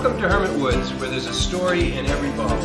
Welcome to Hermit Woods, where there's a story in every bottle.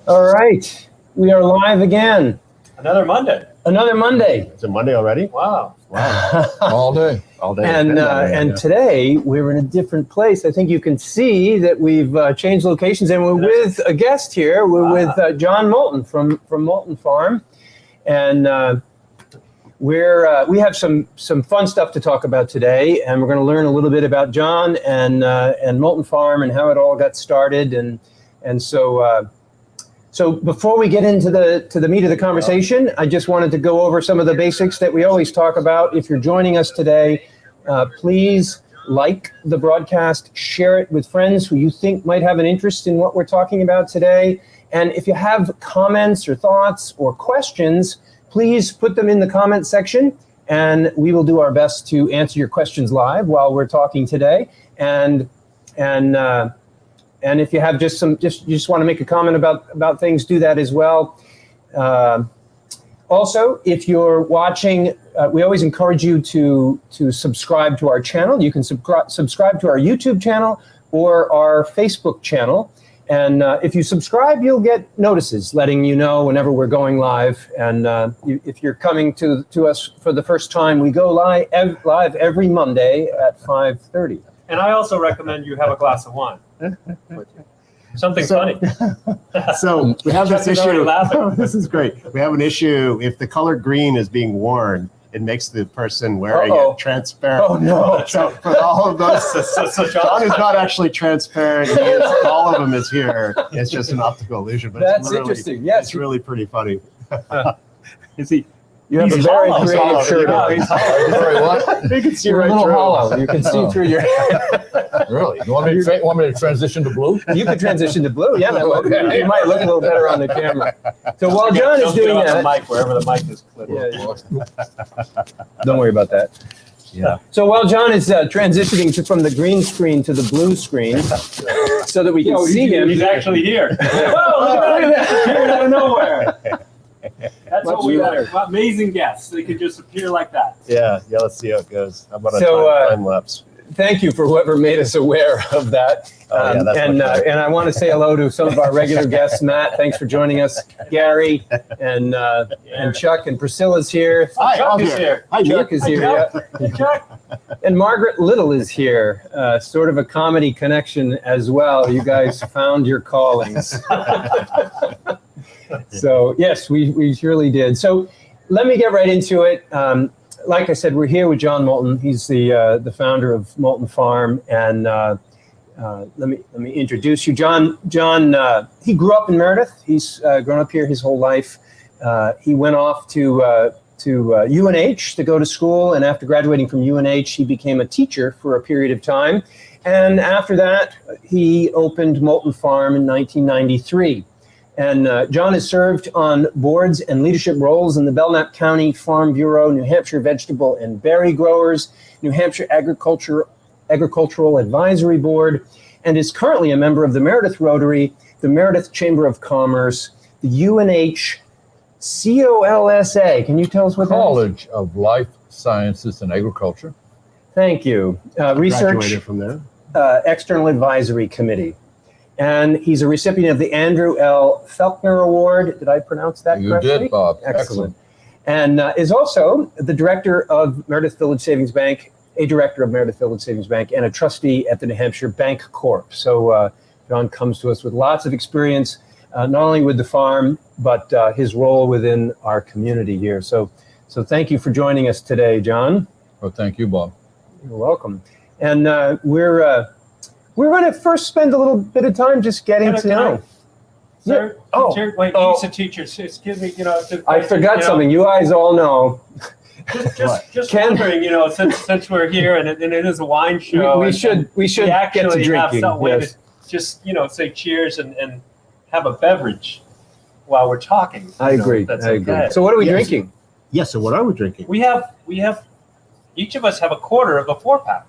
All right, we are live again. Another Monday. It's a Monday already? Wow. All day. And today we're in a different place. I think you can see that we've changed locations, and we're with a guest here. We're with John Moulton from Moulton Farm, and we have some fun stuff to talk about today, and we're going to learn a little bit about John and Moulton Farm and how it all got started, and so. So before we get into the meat of the conversation, I just wanted to go over some of the basics that we always talk about. If you're joining us today, please like the broadcast, share it with friends who you think might have an interest in what we're talking about today. And if you have comments or thoughts or questions, please put them in the comment section, and we will do our best to answer your questions live while we're talking today. And if you have you just want to make a comment about things, do that as well. Also, if you're watching, we always encourage you to subscribe to our channel. You can subscribe to our YouTube channel or our Facebook channel. And if you subscribe, you'll get notices letting you know whenever we're going live. And if you're coming to us for the first time, we go live every Monday at 5:30. And I also recommend you have a glass of wine. Something funny. So we have this issue. Laughing. This is great. We have an issue. If the color green is being worn, it makes the person wearing it transparent. Oh, no. So for all of those, So John is not actually transparent. All of them is here. It's just an optical illusion. But That's it's really, interesting. Yes. It's really pretty funny. Is he? You have a very creative shirt on. He's hollow. Sorry, what? You can see You're right a little through. hollow. You can see through your... Really? You want me to transition to blue? You could transition to blue. Yeah, it might look a little better on the camera. So while John is doing that... The mic, wherever the mic is. Don't worry about that. Yeah. So while John is transitioning from the green screen to the blue screen, so that we can see him... He's actually here. Whoa, look at that. Appeared out of nowhere. That's what we are. Amazing guests. They could just appear like that. Yeah. Let's see how it goes. How about a time lapse? Thank you for whoever made us aware of that. And I want to say hello to some of our regular guests. Matt, thanks for joining us. Gary and Chuck and Priscilla's here. Hi, Chuck is here. Hi, Chuck is here. Hey, Chuck. And Margaret Little is here. Sort of a comedy connection as well. You guys found your callings. So yes, we surely did. So let me get right into it. Like I said, we're here with John Moulton. He's the founder of Moulton Farm, and let me introduce you. John, he grew up in Meredith. He's grown up here his whole life. He went off to UNH to go to school, and after graduating from UNH, he became a teacher for a period of time. And after that, he opened Moulton Farm in 1993. And John has served on boards and leadership roles in the Belknap County Farm Bureau, New Hampshire Vegetable and Berry Growers, New Hampshire Agricultural Advisory Board, and is currently a member of the Meredith Rotary, the Meredith Chamber of Commerce, the UNH COLSA. Can you tell us what that is? College of Life Sciences and Agriculture. Thank you. Research Graduated from there. External Advisory Committee. And he's a recipient of the Andrew L. Felkner Award. Did I pronounce that correctly? You did, Bob. Excellent. And is also the director of Meredith Village Savings Bank, and a trustee at the New Hampshire Bank Corp. So John comes to us with lots of experience not only with the farm, but his role within our community here. So thank you for joining us today, John. Well, thank you, Bob. You're welcome. And we're going to first spend a little bit of time just getting to know. Sir, wait, he's a teacher. Excuse me, I forgot something. You guys all know. Just wondering, since we're here and it is a wine show, we should get actually to have drinking. some way Yes. to just say cheers and have a beverage while we're talking. I agree. That's I agree. okay. So what are we Yes. drinking? Yeah, so what are we drinking? We have each of us have a quarter of a 4-pack.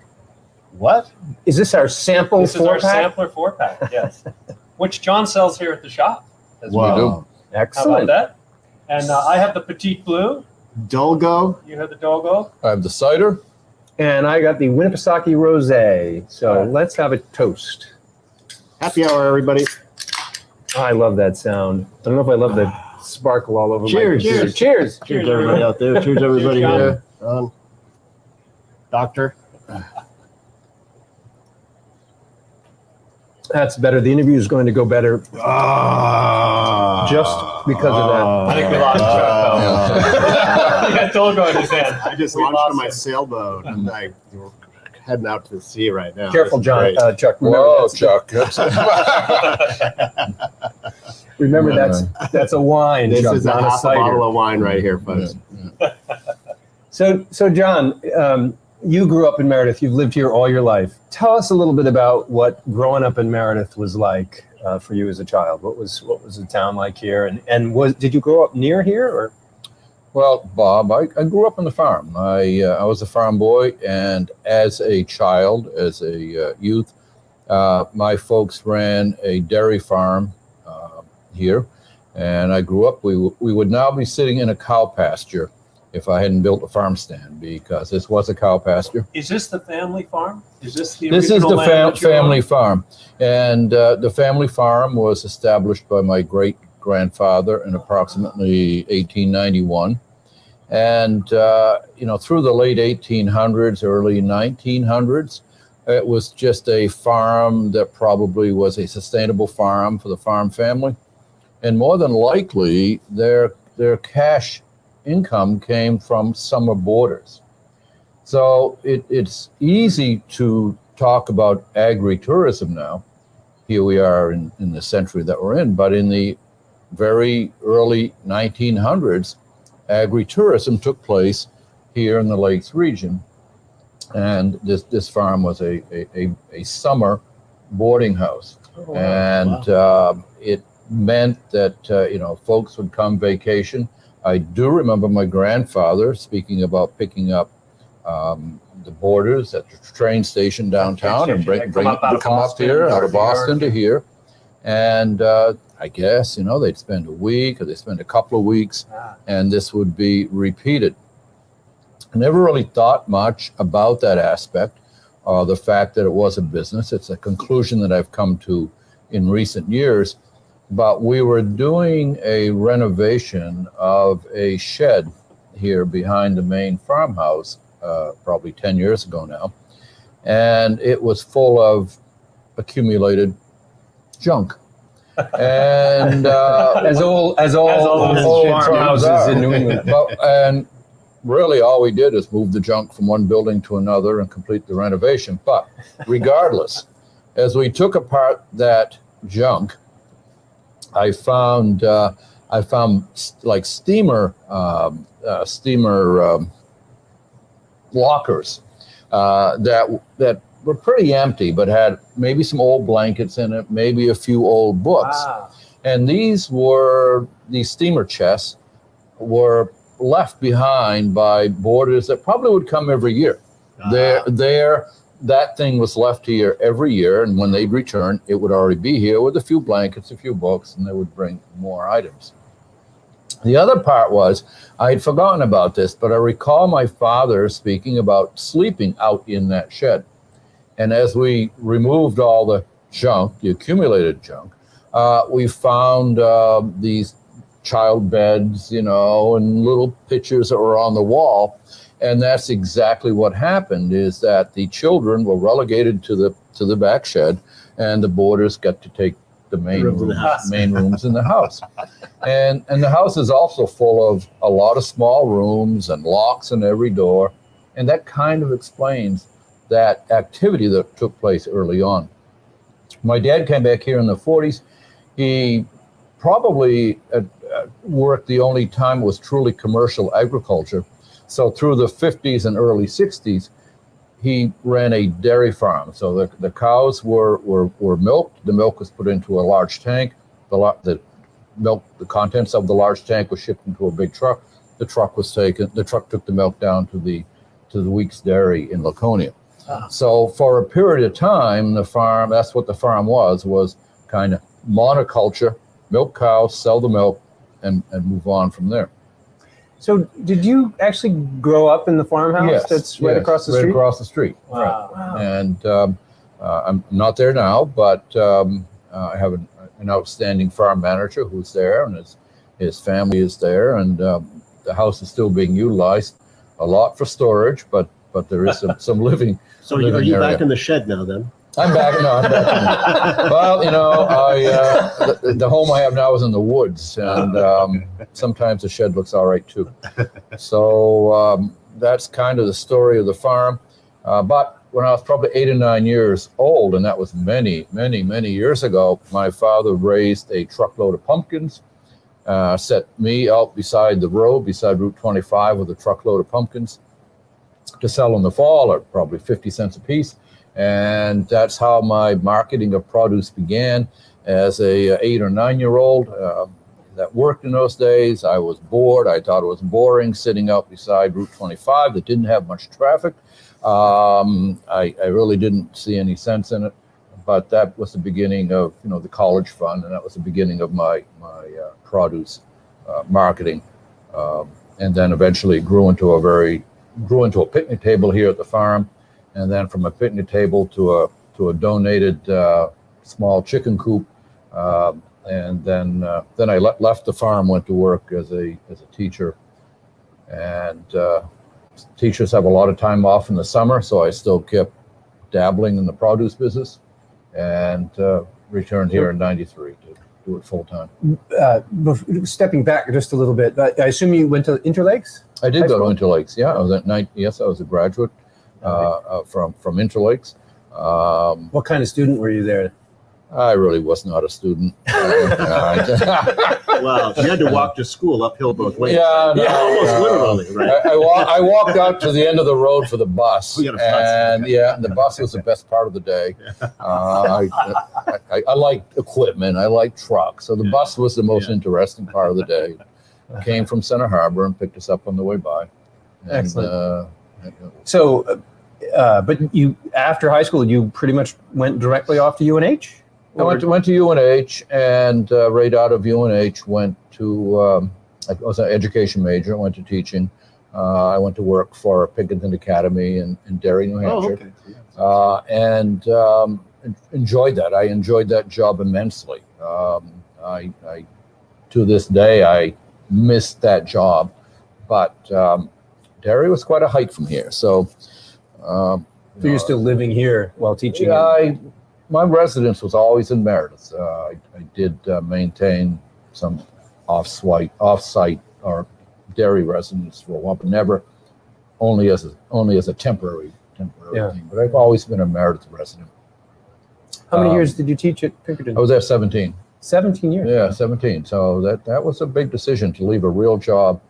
What? Is this our sample This is our 4-pack? sampler 4-pack, yes, which John sells here at the shop. As Wow. we do. do. How Excellent. about that? And I have the Petite Blue. Dolgo. You have the Dogo. I have the cider. And I got the Winnipesaukee Rosé. So All right. let's have a toast. Happy hour, everybody. I love that sound. I don't know if I love the sparkle all over Cheers. my computer. Cheers. Cheers, everybody out there. Cheers, everybody Cheers, John. here. Doctor. That's better. The interview is going to go better just because of that. I think we lost Chuck. He got Dogo in his hand. I just We launched lost on my him. sailboat and I'm heading out to the sea right now. Careful, This is John. great. Chuck. Whoa, Chuck. Remember that's a wine. This Chuck, is a not half a cider. bottle of wine right here, folks. So John, you grew up in Meredith. You've lived here all your life. Tell us a little bit about what growing up in Meredith was like for you as a child. What was the town like here? And did you grow up near here or? Well, Bob, I grew up on the farm. I was a farm boy, and as a child, as a youth, my folks ran a dairy farm here, and I grew up. We would now be sitting in a cow pasture if I hadn't built a farm stand, because this was a cow pasture. Is this the family farm? Is this the This is original the land that you're family on? farm, and the family farm was established by my great grandfather in approximately 1891. And, through the late 1800s, early 1900s, it was just a farm that probably was a sustainable farm for the farm family. And more than likely, their cash income came from summer boarders. So it's easy to talk about agritourism now. Here we are in the century that we're in, but in the very early 1900s, agritourism took place here in the Lakes region, and this farm was a summer boarding house, it meant that folks would come vacation. I do remember my grandfather speaking about picking up the boarders at the train station downtown and come up here out of Boston to here, and I guess, they'd spend a week or they'd spend a couple of weeks, and this would be repeated. I never really thought much about that aspect, the fact that it was a business. It's a conclusion that I've come to in recent years. But we were doing a renovation of a shed here behind the main farmhouse, probably 10 years ago now. And it was full of accumulated junk. And As all farmhouses in New England. and really all we did is move the junk from one building to another and complete the renovation. But regardless, as we took apart that junk, I found like steamer lockers that were pretty empty, but had maybe some old blankets in it, maybe a few old books. Wow. And these steamer chests were left behind by boarders that probably would come every year. That thing was left here every year, and when they'd return, it would already be here with a few blankets, a few books, and they would bring more items. The other part was, I had forgotten about this, but I recall my father speaking about sleeping out in that shed. And as we removed all the junk, the accumulated junk, we found these child beds, and little pictures that were on the wall. And that's exactly what happened, is that the children were relegated to the back shed, and the boarders got to take the main Rooms in the rooms, house. main rooms in the house. And the house is also full of a lot of small rooms and locks in every door. And that kind of explains that activity that took place early on. My dad came back here in the 40s. He probably worked the only time it was truly commercial agriculture. So through the 50s and early 60s, he ran a dairy farm. So the cows were milked. The milk was put into a large tank. The contents of the large tank was shipped into a big truck. The truck took the milk down to the Weeks Dairy in Laconia. So for a period of time, the farm, that's what the farm was kind of monoculture, milk cows, sell the milk, and move on from there. So did you actually grow up in the farmhouse Yes, that's right across the street? Right across the street. Wow. Wow. And I'm not there now, but I have an outstanding farm manager who's there, and his family is there, and the house is still being utilized a lot for storage, but there is some living. So are you living area. back in the shed now then? I'm back. No, I'm back. Well, the home I have now is in the woods, and sometimes the shed looks all right too. So that's kind of the story of the farm. But when I was probably 8 or 9 years old, and that was many, many, many years ago, my father raised a truckload of pumpkins, set me out beside the road, beside Route 25 with a truckload of pumpkins to sell in the fall at probably 50 cents a piece. And that's how my marketing of produce began as a 8 or 9 year old that worked in those days. I was bored. I thought it was boring sitting out beside Route 25 that didn't have much traffic. I really didn't see any sense in it, but that was the beginning of the college fund, and that was the beginning of my produce marketing, and then eventually grew into a picnic table here at the farm. And then from a picnic table to a donated small chicken coop, and then I left the farm, went to work as a teacher, and teachers have a lot of time off in the summer, so I still kept dabbling in the produce business, and returned here in '93 to do it full time. Stepping back just a little bit, I assume you went to Interlakes? I did High go school? to Interlakes. Yeah, I was at night. Yes, I was a graduate from Interlakes. What kind of student were you there? I really was not a student. Well, you had to walk to school uphill both ways. Yeah, no, Almost literally, right? I walked out to the end of the road for the bus, We got a bus. and the bus was the best part of the day. I liked equipment, I liked trucks, so the bus was the most interesting part of the day. Came from Center Harbor and picked us up on the way by. And, Excellent. So, but you, after high school, you pretty much went directly off to UNH? I went to UNH, and right out of UNH went to, I was an education major, went to teaching. I went to work for Pinkerton Academy in Derry, New Hampshire. Oh, okay. And enjoyed that. I enjoyed that job immensely. I to this day, I missed that job, but Derry was quite a hike from here. So You're still living here while teaching? my residence was always in Meredith. I did maintain some off-site or Derry residence for a while, but never only as a temporary thing. But I've always been a Meredith resident. How many years did you teach at Pinkerton? I was there 17. 17 years. Yeah, 17. So that was a big decision to leave a real job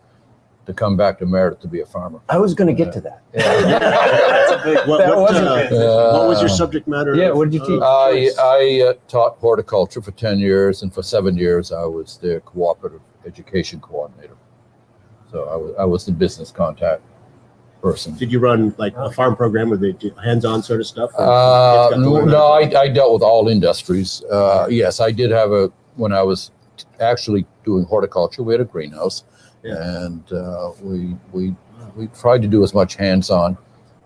to come back to Meredith to be a farmer. I was going to get to that. That's a big, what was your subject matter? Yeah, what did you teach? I taught horticulture for 10 years, and for 7 years I was their cooperative education coordinator. So I was the business contact person. Did you run like a farm program with the hands-on sort of stuff? No, I dealt with all industries. Yes, I did have when I was actually doing horticulture, we had a greenhouse. Yeah. And we tried to do as much hands-on.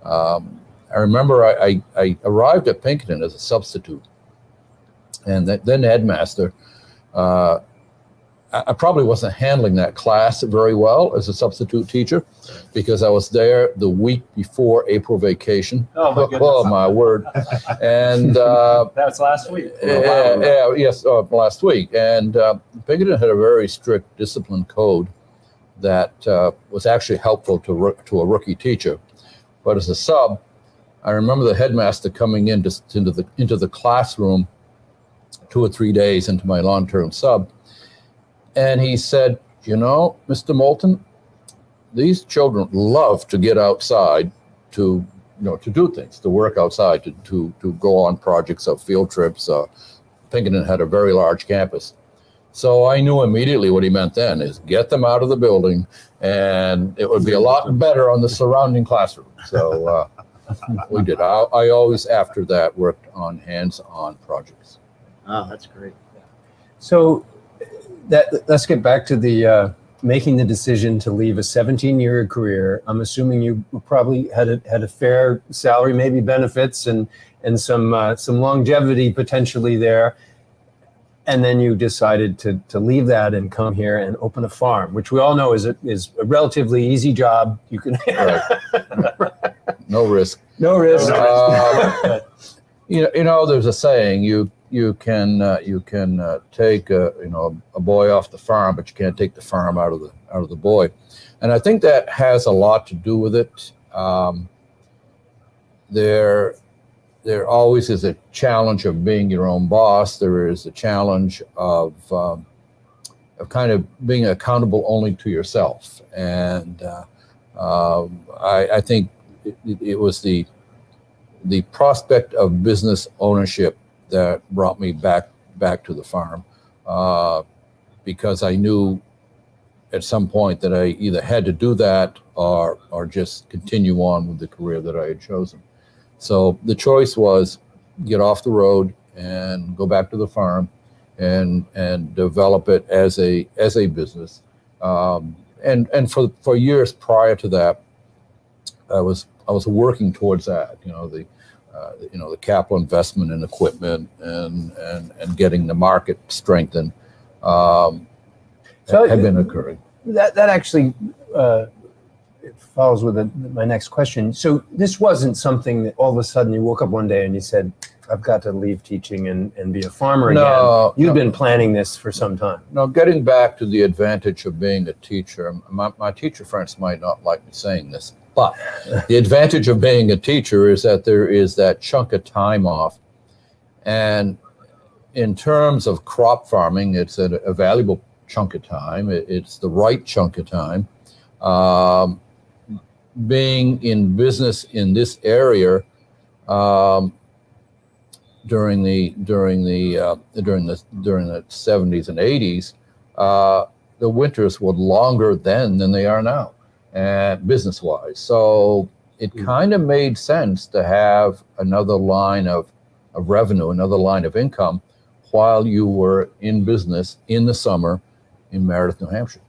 I remember I arrived at Pinkerton as a substitute, and then the headmaster I probably wasn't handling that class very well as a substitute teacher because I was there the week before April vacation. Oh, my goodness. Oh, my word. And That's last week. last week. And Pinkerton had a very strict discipline code that was actually helpful to a rookie teacher. But as a sub, I remember the headmaster coming into the classroom 2 or 3 days into my long-term sub. And he said, you know, Mr. Moulton, these children love to get outside to do things, to work outside, to go on projects of field trips. Pinkerton had a very large campus. So I knew immediately what he meant then is get them out of the building and it would be a lot better on the surrounding classroom. So we did. I always, after that, worked on hands-on projects. Oh, that's great. So let's get back to the making the decision to leave a 17-year career. I'm assuming you probably had a fair salary, maybe benefits and some longevity potentially there. And then you decided to leave that and come here and open a farm, which we all know is a relatively easy job. You can no risk. No risk. There's a saying: you can take a boy off the farm, but you can't take the farm out of the boy. And I think that has a lot to do with it. There always is a challenge of being your own boss. There is a challenge of kind of being accountable only to yourself. And I think it was the prospect of business ownership that brought me back to the farm, because I knew at some point that I either had to do that or just continue on with the career that I had chosen. So the choice was get off the road and go back to the farm and develop it as a business. And for years prior to that, I was working towards that. The capital investment in equipment and getting the market strengthened had been occurring. That actually it follows with my next question. So this wasn't something that all of a sudden you woke up one day and you said, I've got to leave teaching and be a farmer again. You've been planning this for some time. No, getting back to the advantage of being a teacher, my teacher friends might not like me saying this, but the advantage of being a teacher is that there is that chunk of time off. And in terms of crop farming, it's a valuable chunk of time. It's the right chunk of time. Being in business in this area during the 70s and 80s, the winters were longer then than they are now, and business-wise. So it kind of made sense to have another line of revenue, another line of income, while you were in business in the summer in Meredith, New Hampshire.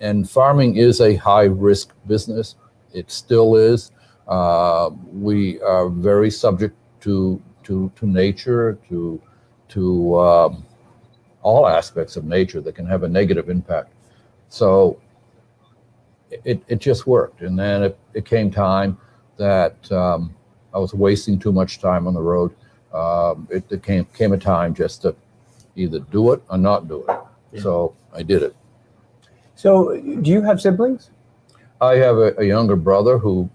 And farming is a high-risk business. It still is. We are very subject to nature, to all aspects of nature that can have a negative impact. So it just worked. And then it came time that I was wasting too much time on the road. It came a time just to either do it or not do it. Yeah. So I did it. So do you have siblings? I have a younger brother who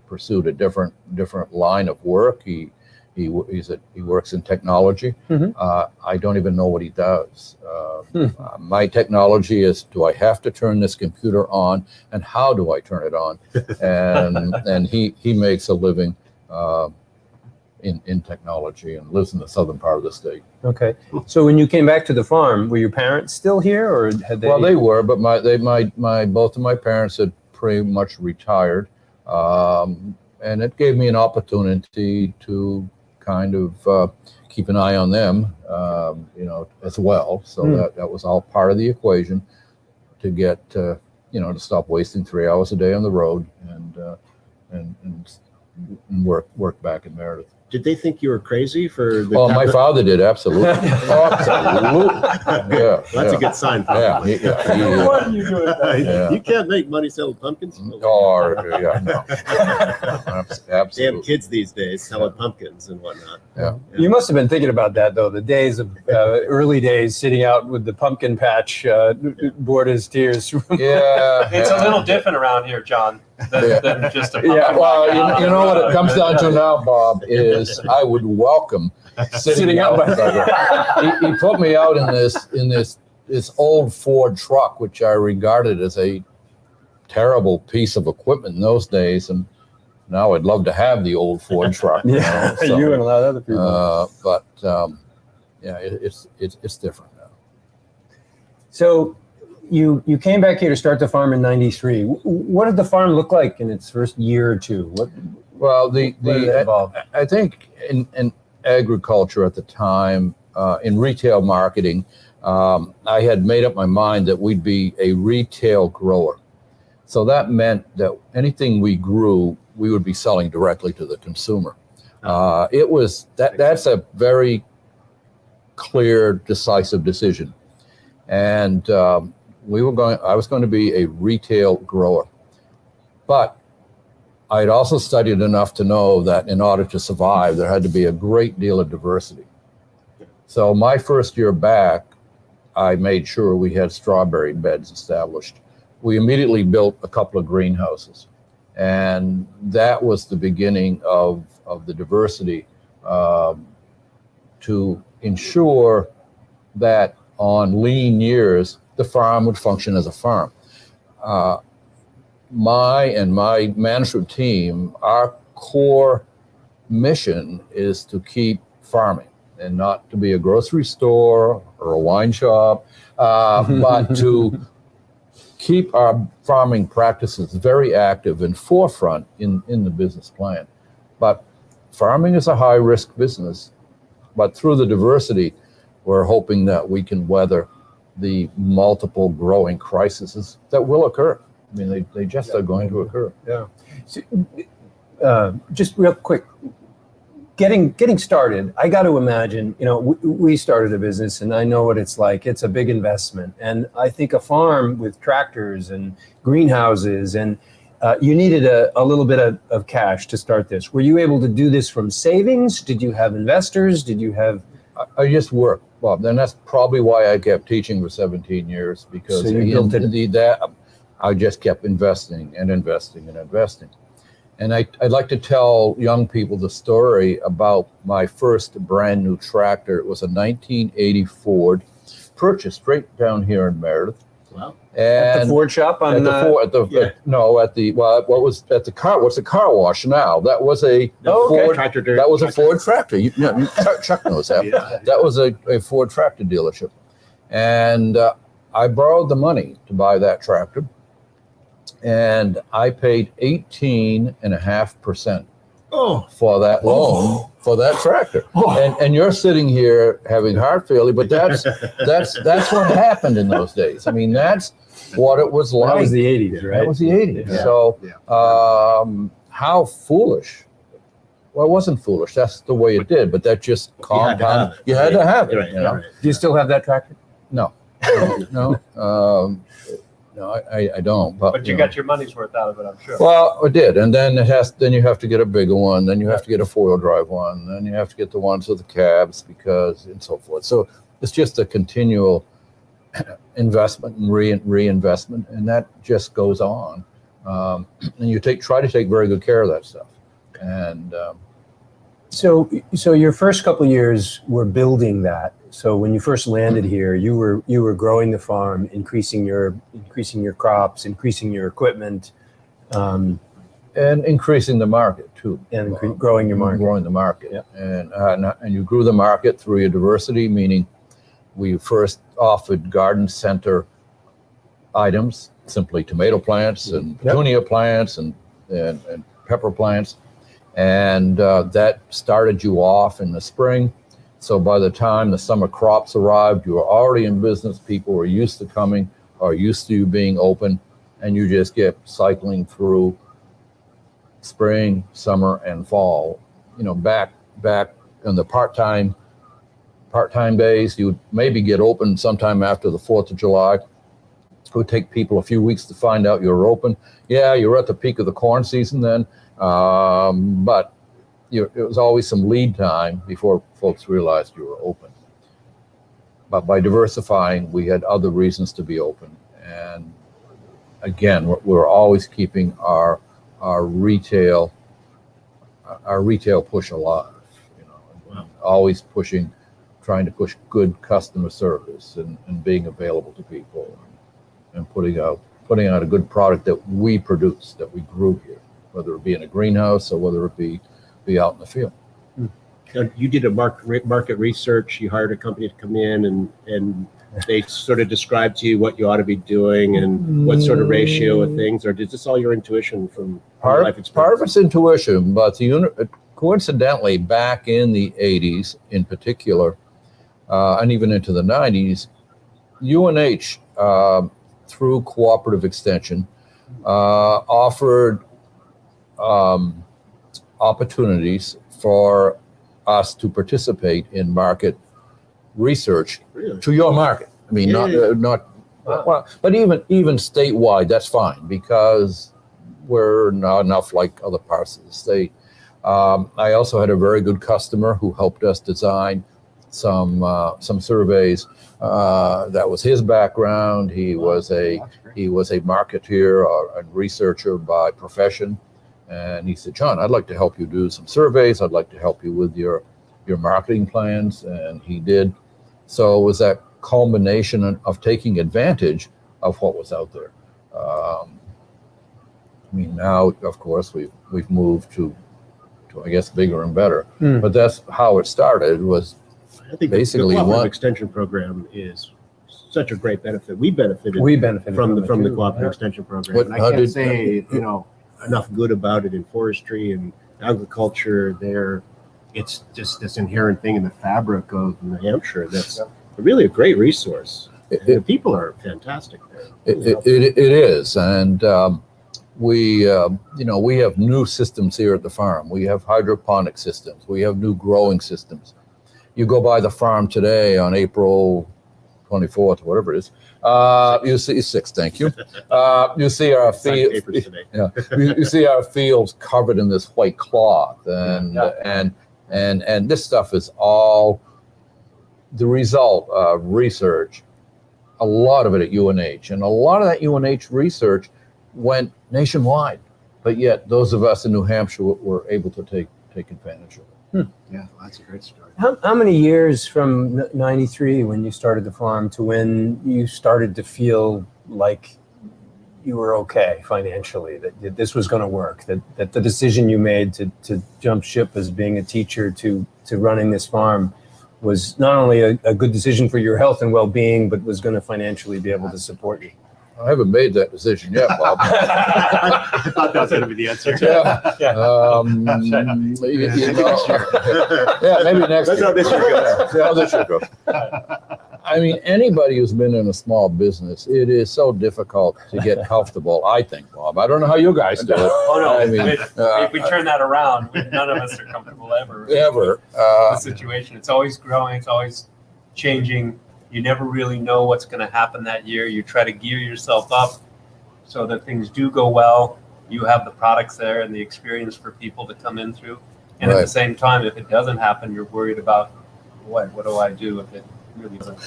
pursued a different line of work. He works in technology. Mm-hmm. I don't even know what he does. My technology is: do I have to turn this computer on, and how do I turn it on? And he makes a living in technology and lives in the southern part of the state. Okay. So when you came back to the farm, were your parents still here, or had they? Well, they were, but both of my parents had pretty much retired, and it gave me an opportunity to kind of keep an eye on them, as well. So that was all part of the equation to get to stop wasting 3 hours a day on the road and work back in Meredith. Did they think you were crazy for the? Well, my father did, absolutely. Absolutely. Yeah. That's a good sign. Yeah. Probably. What are you doing? Yeah. You can't make money selling pumpkins. Or, yeah, no. They have Absolutely. kids these days selling pumpkins and whatnot. Yeah. You must have been thinking about that, though, the days of early days sitting out with the pumpkin patch, bored as tears. Yeah. It's a little different around here, John, than just a Yeah, Well, you know what it comes down to now, Bob, is I would welcome sitting out out. He put me out in this old Ford truck, which I regarded as a terrible piece of equipment in those days, and now I'd love to have the old Ford truck. Yeah, so, you and a lot of other people. but yeah, it's different now. So you came back here to start the farm in '93. What did the farm look like in its first year or two? Well, What did it involve? I think in agriculture at the time, in retail marketing, I had made up my mind that we'd be a retail grower. So that meant that anything we grew, we would be selling directly to the consumer. It was that's a very clear, decisive decision. And I was going to be a retail grower. But I'd also studied enough to know that in order to survive, there had to be a great deal of diversity. So my first year back, I made sure we had strawberry beds established. We immediately built a couple of greenhouses. And that was the beginning of the diversity to ensure that on lean years, the farm would function as a farm. My management team, our core mission is to keep farming and not to be a grocery store or a wine shop, but to keep our farming practices very active and forefront in the business plan. But farming is a high-risk business, but through the diversity, we're hoping that we can weather the multiple growing crises that will occur. I mean, they just are going to occur. Yeah. So, just real quick, getting started, I got to imagine, we started a business and I know what it's like. It's a big investment. And I think a farm with tractors and greenhouses and you needed a little bit of cash to start this. Were you able to do this from savings? Did you have investors? Did you have... I just worked, Bob. Then that's probably why I kept teaching for 17 years, because So you built it. I just kept investing and investing and investing. And I'd like to tell young people the story about my first brand new tractor. It was a 1980 Ford, purchased right down here in Meredith. Wow. At the And Ford shop on... what's the car wash now? That was a Ford Tractor. that was a Ford tractor. Chuck knows that. Yeah. That was a Ford tractor dealership. And I borrowed the money to buy that tractor. And I paid 18.5% for that loan for that tractor. And you're sitting here having heart failure, but that's what happened in those days. I mean, that's what it was like. That was the 80s, right? That was the 80s. Yeah. So how foolish. Well, it wasn't foolish. That's the way it did, but that just compounded. You had to have it. Right, You know? right. Do you still have that tractor? No. No, I don't. But you got your money's worth out of it, I'm sure. Well, it did, and then then you have to get a bigger one. Then you have to get a 4-wheel drive one. Then you have to get the ones with the cabs and so forth. So it's just a continual investment and reinvestment, and that just goes on. And you try to take very good care of that stuff. And So your first couple of years were building that. So when you first landed here, you were growing the farm, increasing your crops, increasing your equipment, and increasing the market too, and growing your market. growing the market. Yep. And you grew the market through your diversity, meaning we first offered garden center items, simply tomato plants and petunia plants and pepper plants. And that started you off in the spring. So by the time the summer crops arrived, you were already in business. People were used to coming or used to you being open, and you just kept cycling through spring, summer, and fall. Back back in the part-time days, you would maybe get open sometime after the 4th of July. It would take people a few weeks to find out you're open. Yeah, you're at the peak of the corn season then, but it was always some lead time before folks realized you were open. But by diversifying, we had other reasons to be open. And again, we're always keeping our retail push alive. Always trying to push good customer service and being available to people and putting out a good product that we produce, that we grew here, whether it be in a greenhouse or whether it be out in the field. You did a market research. You hired a company to come in and they sort of described to you what you ought to be doing and what sort of ratio of things, or is this all your intuition from life experience? Part of it's intuition, but coincidentally, back in the 80s in particular, and even into the 90s, UNH, through cooperative extension, offered opportunities for us to participate in market research to your market. I mean, not well, but even statewide, that's fine because we're not enough like other parts of the state. I also had a very good customer who helped us design some surveys. That was his background. He was a marketeer or a researcher by profession. And he said, John, I'd like to help you do some surveys. I'd like to help you with your marketing plans. And he did. So it was that culmination of taking advantage of what was out there. I mean, now, of course, we've moved to I guess, bigger and better. But that's how it started, was I think basically the cooperative extension program is such a great benefit. We benefited from the cooperative extension program. And I can't say enough good about it in forestry and agriculture. It's just this inherent thing in the fabric of New Hampshire that's really a great resource. The people are fantastic there. It is, and we have new systems here at the farm. We have hydroponic systems. We have new growing systems. You go by the farm today on April 24th, whatever it is. You see 6th. Thank you. You see our field. You see our fields covered in this white cloth, and this stuff is all the result of research. A lot of it at UNH, and a lot of that UNH research went nationwide, but yet those of us in New Hampshire were able to take advantage of it. Yeah, that's a great story. How many years from 93 when you started the farm to when you started to feel like you were okay financially, that this was going to work, that the decision you made to jump ship as being a teacher to running this farm was not only a good decision for your health and well-being, but was going to financially be able to support you? I haven't made that decision yet, Bob. I thought that was going to be the answer. Maybe next year. That's how this year goes. Yeah, this year goes. I mean, anybody who's been in a small business, it is so difficult to get comfortable, I think, Bob. I don't know how you guys do it. Oh, no. I mean, if we turn that around, none of us are comfortable ever. The situation. It's always growing. It's always changing. You never really know what's going to happen that year. You try to gear yourself up so that things do go well. You have the products there and the experience for people to come in through. And at the same time, if it doesn't happen, you're worried about what do I do if it really doesn't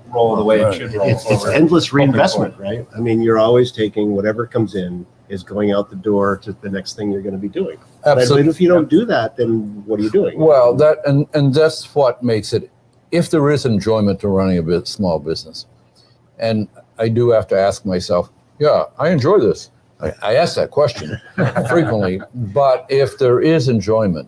roll the way it should roll. It's endless reinvestment, right? I mean, you're always taking whatever comes in is going out the door to the next thing you're going to be doing. Absolutely. But if you don't do that, then what are you doing? Well, that and that's what makes it. If there is enjoyment to running a small business, and I do have to ask myself, yeah, I enjoy this. I ask that question frequently, but if there is enjoyment,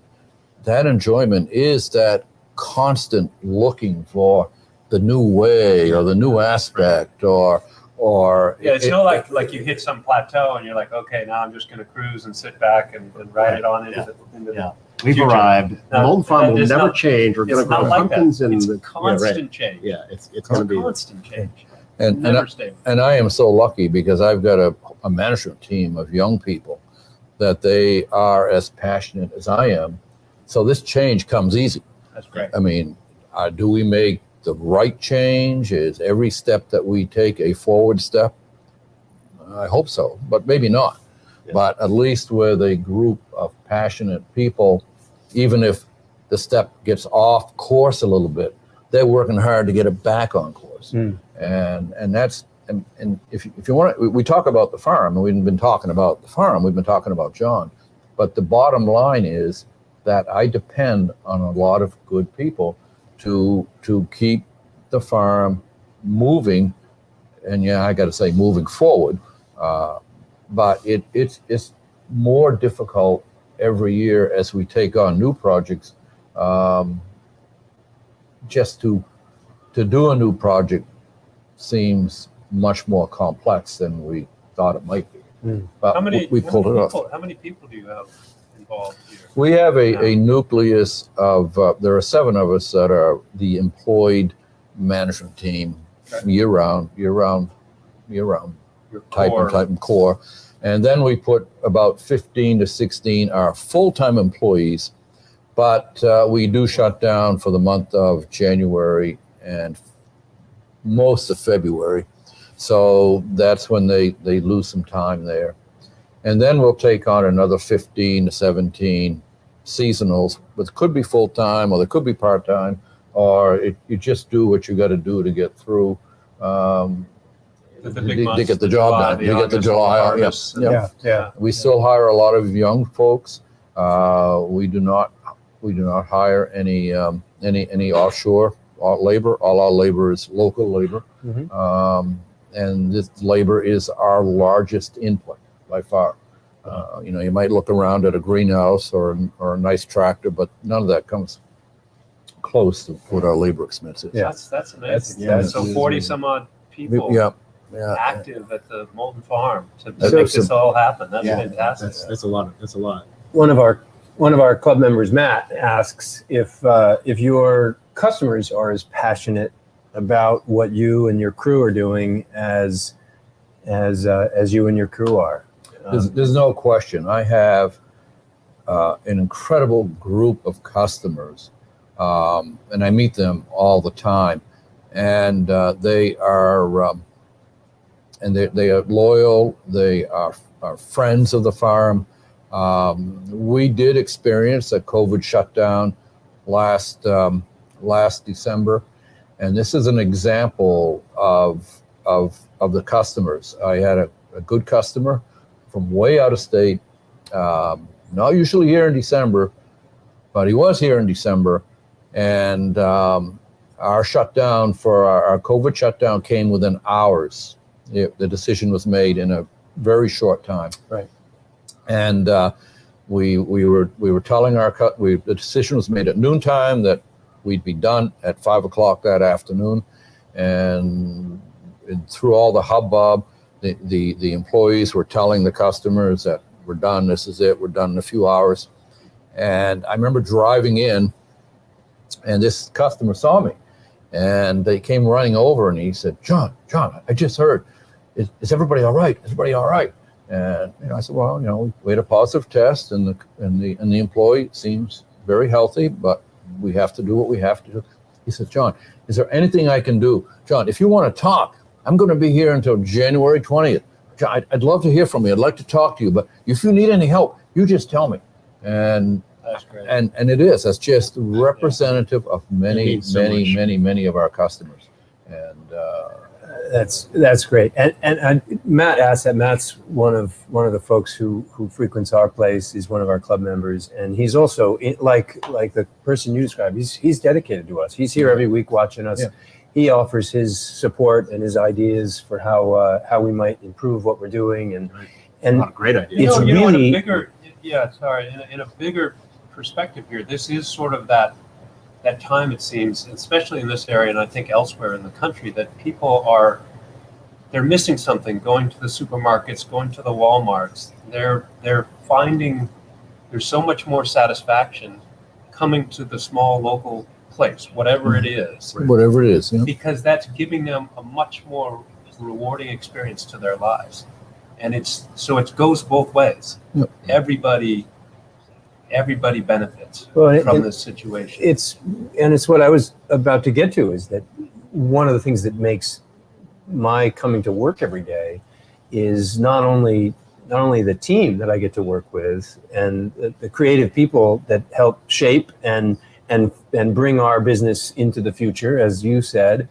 that enjoyment is that constant looking for the new way or the new aspect or it's not like you hit some plateau and you're like, okay, now I'm just going to cruise and sit back and ride it on into the We've future. arrived. The Moulton Farm will never not, change. We're going to grow like pumpkins and it's constant change. Yeah, it's going to be constant change. and I am so lucky because I've got a management team of young people that they are as passionate as I am So this change comes easy. That's great. I mean, do we make the right change? Is every step that we take a forward step? I hope so, but maybe not. Yeah. But at least with a group of passionate people, even if the step gets off course a little bit, they're working hard to get it back on course. And that's, and if you want to, we talk about the farm, and we've been talking about the farm, we've been talking about John, but the bottom line is that I depend on a lot of good people to keep the farm moving, and yeah, I got to say moving forward. But it's more difficult every year as we take on new projects. Just to do a new project seems much more complex than we thought it might be. But we pulled it off. How many people do you have involved here? We have a nucleus of, there are 7 of us that are the employed management team, year round, type and core. And then we put about 15 to 16 are full-time employees, but we do shut down for the month of January and most of February. So that's when they lose some time there. And then we'll take on another 15 to 17 seasonals, but it could be full-time or they could be part-time, or you just do what you got to do to get through. To get the job done. You get the July. Yeah. We still hire a lot of young folks. We do not hire any offshore labor. All our labor is local labor, and this labor is our largest input by far. You might look around at a greenhouse or a nice tractor, but none of that comes close to what our labor expense is. Yeah, that's amazing. So 40 some odd people. Active at the Moulton Farm to make this all happen. That's fantastic. That's a lot. That's a lot. One of our club members, Matt, asks if your customers are as passionate about what you and your crew are doing as you and your crew are. There's no question. I have an incredible group of customers, and I meet them all the time, and they are. And they are loyal. They are friends of the farm. We did experience a COVID shutdown last December, and this is an example of the customers. I had a good customer from way out of state, not usually here in December, but he was here in December, and our shutdown for our COVID shutdown came within hours. The decision was made in a very short time. Right. And we were telling the decision was made at noontime that we'd be done at 5 o'clock that afternoon. And through all the hubbub, the employees were telling the customers that we're done. This is it. We're done in a few hours. And I remember driving in, and this customer saw me, and they came running over, and he said, John, I just heard. Is everybody all right? Is everybody all right? And I said, well, we had a positive test, and the employee seems very healthy, but we have to do what we have to do. He said, John, is there anything I can do? John, if you want to talk, I'm going to be here until January 20th. John, I'd love to hear from you. I'd like to talk to you, but if you need any help, you just tell me. And that's great. And it is. That's just representative of many of our customers. And that's great. And Matt asked that. Matt's one of the folks who frequents our place. He's one of our club members, and he's also like the person you described. He's dedicated to us. He's here every week watching us. Yeah. He offers his support and his ideas for how we might improve what we're doing, and a lot of great ideas. It's really in a bigger perspective here. This is sort of that time, it seems, especially in this area, and I think elsewhere in the country, that people they're missing something. Going to the supermarkets, going to the Walmarts, they're finding there's so much more satisfaction coming to the small local place, whatever it is. Whatever it is, yeah. Because that's giving them a much more rewarding experience to their lives. And it goes both ways. Yep. Everybody everybody benefits Well, from this situation. It's what I was about to get to, is that one of the things that makes my coming to work every day is not only the team that I get to work with and the creative people that help shape and bring our business into the future, as you said,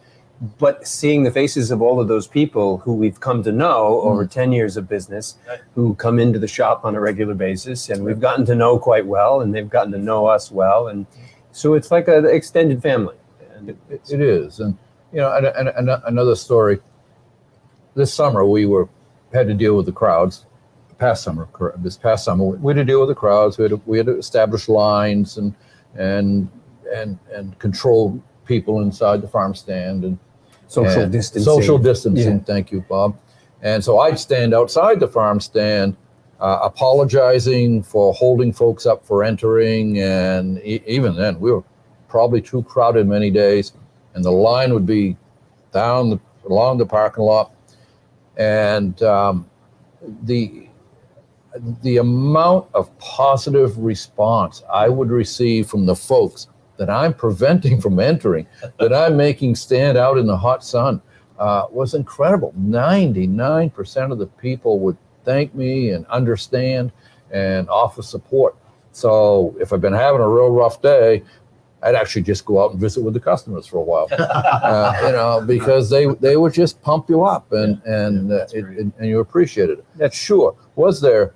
but seeing the faces of all of those people who we've come to know over 10 years of business, who come into the shop on a regular basis, and we've gotten to know quite well, and they've gotten to know us well. And so it's like an extended family. And it is. And, you know, and another story, this summer had to deal with the crowds. This past summer, we had to deal with the crowds. We had to establish lines and control people inside the farm stand and social distancing. Social distancing. Yeah. Thank you, Bob. And so I'd stand outside the farm stand, apologizing for holding folks up for entering, and even then we were probably too crowded many days, and the line would be along the parking lot, and the amount of positive response I would receive from the folks that I'm preventing from entering, that I'm making stand out in the hot sun, was incredible. 99% of the people would thank me and understand and offer support. So if I've been having a real rough day, I'd actually just go out and visit with the customers for a while, you know, because they would just pump you up and you appreciated it. That's sure. Was there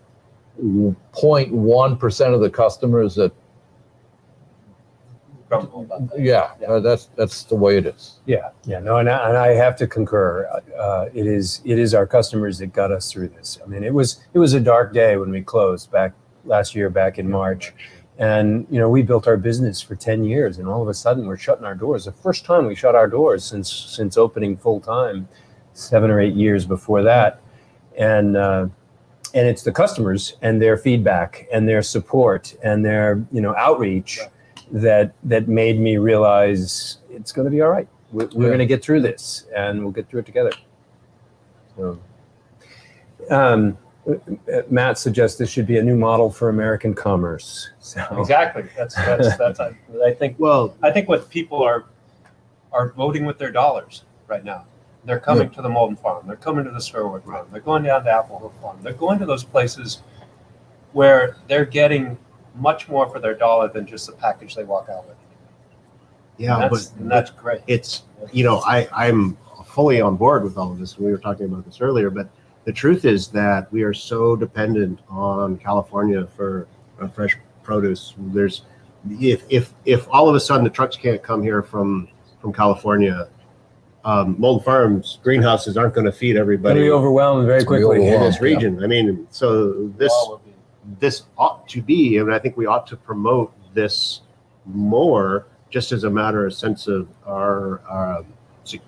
0.1% of the customers that? That's the way it is. No, and I have to concur. It is our customers that got us through this. I mean, it was a dark day when we closed back last year, back in March. And, you know, we built our business for 10 years, and all of a sudden we're shutting our doors. The first time we shut our doors since opening full time 7 or 8 years before that. And it's the customers and their feedback and their support and their, you know, outreach that made me realize it's going to be all right. We're going to get through this, and we'll get through it together. So, Matt suggests this should be a new model for American commerce. So. Exactly. That's I think. Well, I think what people are voting with their dollars right now. They're coming to the Moulton Farm. They're coming to the Sherwood Farm. They're going down to Apple Hill Farm. They're going to those places where they're getting much more for their dollar than just the package they walk out with. Yeah, and that's great. It's, you know, I'm fully on board with all of this. We were talking about this earlier, but the truth is that we are so dependent on California for fresh produce. There's, if all of a sudden the trucks can't come here from California, Moulton Farms greenhouses aren't going to feed everybody. It'll be overwhelmed very quickly in this region. Yeah. I mean, so this ought to be, and I think we ought to promote this more, just as a matter of sense of our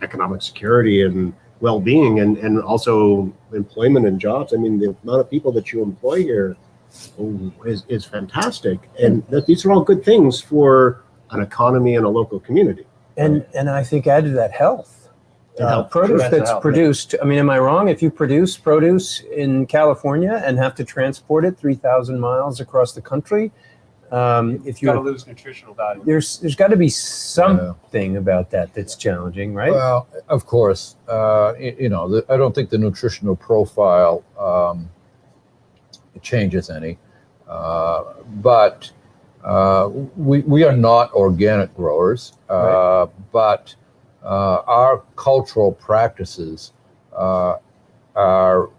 economic security and well-being, and also employment and jobs. I mean, the amount of people that you employ here is fantastic, and that these are all good things for an economy and a local community. And I think add to that health. Produce that's produced. I mean, am I wrong? If you produce produce in California and have to transport it 3,000 miles across the country, if you got to lose nutritional value, there's got to be something about that's challenging, right? Well, of course, you know, I don't think the nutritional profile changes any, but we are not organic growers, right. But our cultural practices are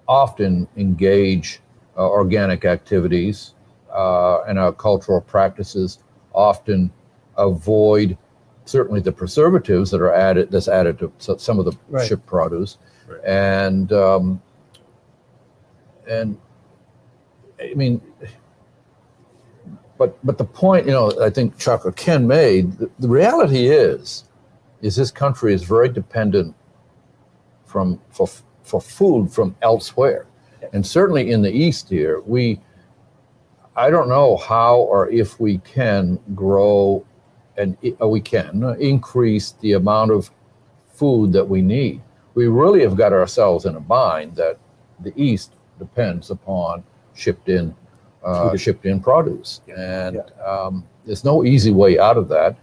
often engage organic activities, and our cultural practices often avoid certainly the preservatives that's added to some of the shipped produce, and I mean, but the point, you know, I think Chuck or Ken made, the reality is this country is very dependent for food from elsewhere. And certainly in the East here, I don't know how or if we can grow and we can increase the amount of food that we need. We really have got ourselves in a bind that the East depends upon shipped in shipped in produce. And there's no easy way out of that.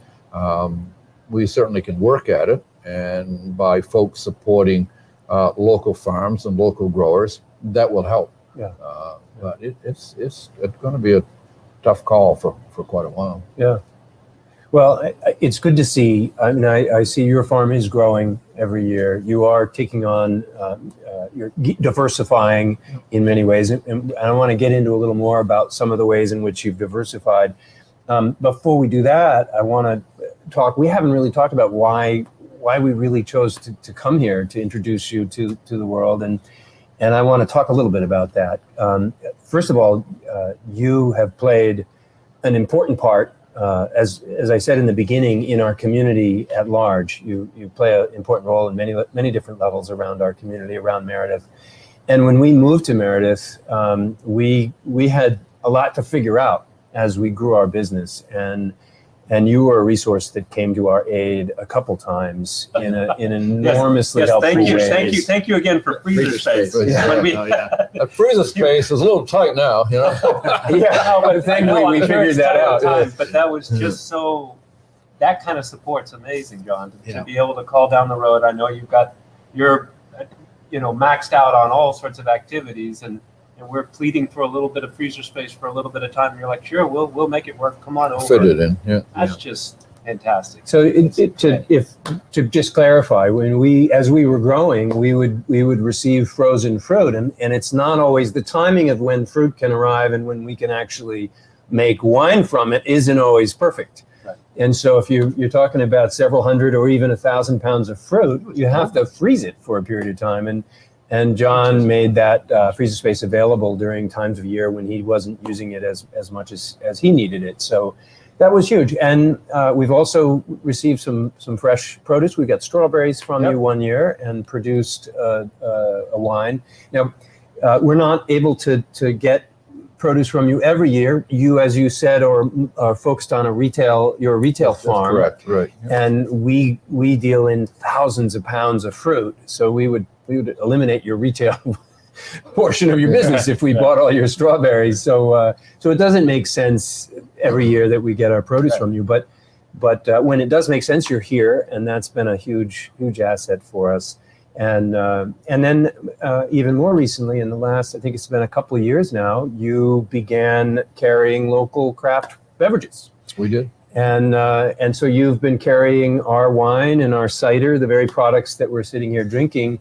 We certainly can work at it, and by folks supporting local farms and local growers, that will help. But it's going to be a tough call for quite a while. Yeah. Well, it's good to see. I mean, I see your farm is growing every year. You are taking on, you're diversifying in many ways. And I want to get into a little more about some of the ways in which you've diversified. Before we do that, I want to talk, we haven't really talked about why we really chose to come here to introduce you to the world. And I want to talk a little bit about that. First of all, you have played an important part, as I said in the beginning, in our community at large. You play an important role in many different levels around our community, around Meredith. And when we moved to Meredith, we had a lot to figure out as we grew our business. And you were a resource that came to our aid a couple times in enormously helpful ways. Thank you again for freezer space. That freezer space is a little tight now, you know. But thankfully we figured that out. But that was just so. That kind of support's amazing, John. To be able to call down the road. I know you're maxed out on all sorts of activities, and we're pleading for a little bit of freezer space for a little bit of time. And you're like, sure, we'll make it work. Come on over. Fit it in. Yeah. That's just fantastic. So to just clarify, as we were growing, we would receive frozen fruit, and it's not always the timing of when fruit can arrive and when we can actually make wine from it isn't always perfect. Right. And so if you're talking about several hundred or even 1,000 pounds of fruit, you have to freeze it for a period of time. And John made that freezer space available during times of year when he wasn't using it as much as he needed it. So that was huge. And we've also received some fresh produce. We got strawberries from you one year and produced a wine. Now, we're not able to get produce from you every year. You, as you said, are focused on your retail farm. That's correct, right. Yeah. And we deal in thousands of pounds of fruit. So we would eliminate your retail portion of your business if we bought all your strawberries. So it doesn't make sense every year that we get our produce from you. But when it does make sense, you're here, and that's been a huge asset for us. And then even more recently, in the last, I think it's been a couple of years now, you began carrying local craft beverages. We did. And so you've been carrying our wine and our cider, the very products that we're sitting here drinking,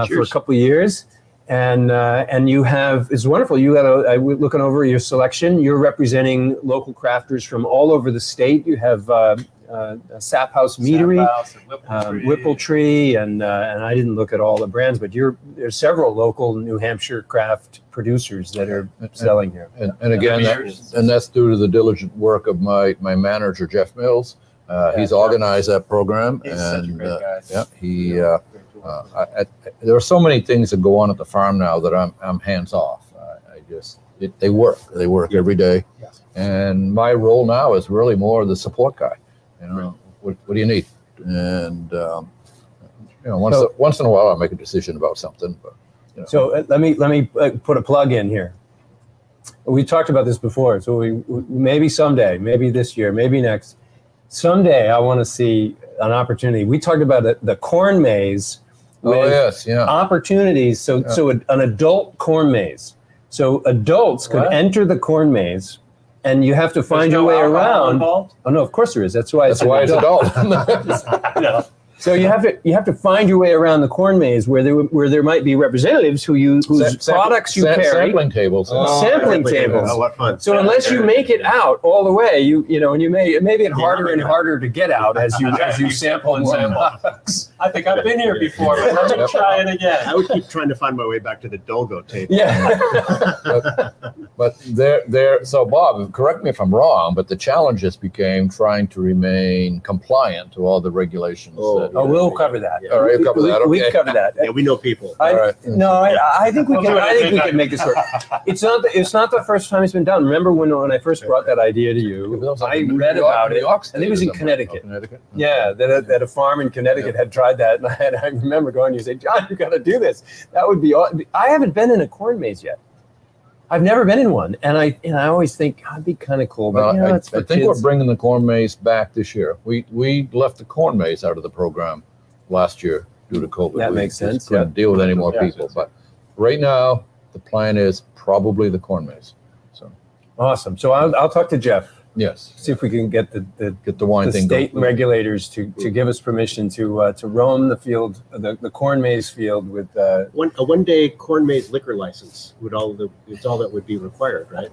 for a couple of years. And you have, it's wonderful. You got looking over your selection, you're representing local crafters from all over the state. You have Sap House Meadery, Whipple Tree, and I didn't look at all the brands, but there's several local New Hampshire craft producers that are selling here. And again, that's due to the diligent work of my manager, Jeff Mills. He's organized that program. He's such a great guy. There are so many things that go on at the farm now that I'm hands off. They work every day. Yes. And my role now is really more the support guy. What do you need? And once in a while I'll make a decision about something. But So let me put a plug in here. We talked about this before. So we maybe someday, maybe this year, maybe next, someday I want to see an opportunity. We talked about the corn maze. Opportunities. So an adult corn maze. So adults could enter the corn maze, and you have to find your way around. Involved? Oh no, of course there is. That's why it's adult. No. So you have to find your way around the corn maze where there might be representatives whose products you carry. Sampling tables. Sampling tables. Oh, what fun. So unless you make it out all the way, it may be harder and harder to get out as you sample and sample. I think I've been here before, but let me try it again. I would keep trying to find my way back to the Dolgo table. Yeah. but so Bob, correct me if I'm wrong, but the challenges became trying to remain compliant to all the regulations. We'll cover that. All right, cover that. Okay. We cover that. Yeah, we know people. I think we can. I think we can make this work. It's not the first time it's been done. Remember when I first brought that idea to you? I read about it. I think it was in Connecticut. Yeah, that a farm in Connecticut had tried that, and I remember going. You say, John, you got to do this. That would be. I haven't been in a corn maze yet. I've never been in one, and I always think it'd be kind of cool. But Well, it's for I think kids. we're bringing the corn maze back this year. We left the corn maze out of the program last year due to COVID. That We makes just sense, couldn't deal with any more Yeah. people. But right now, the plan is probably the corn maze. So Awesome. So I'll talk to Jeff. yes, See if we can get the get the wine the thing state going. regulators to give us permission to roam the field, the corn maze field with. A one-day corn maze liquor license it's all that would be required, right?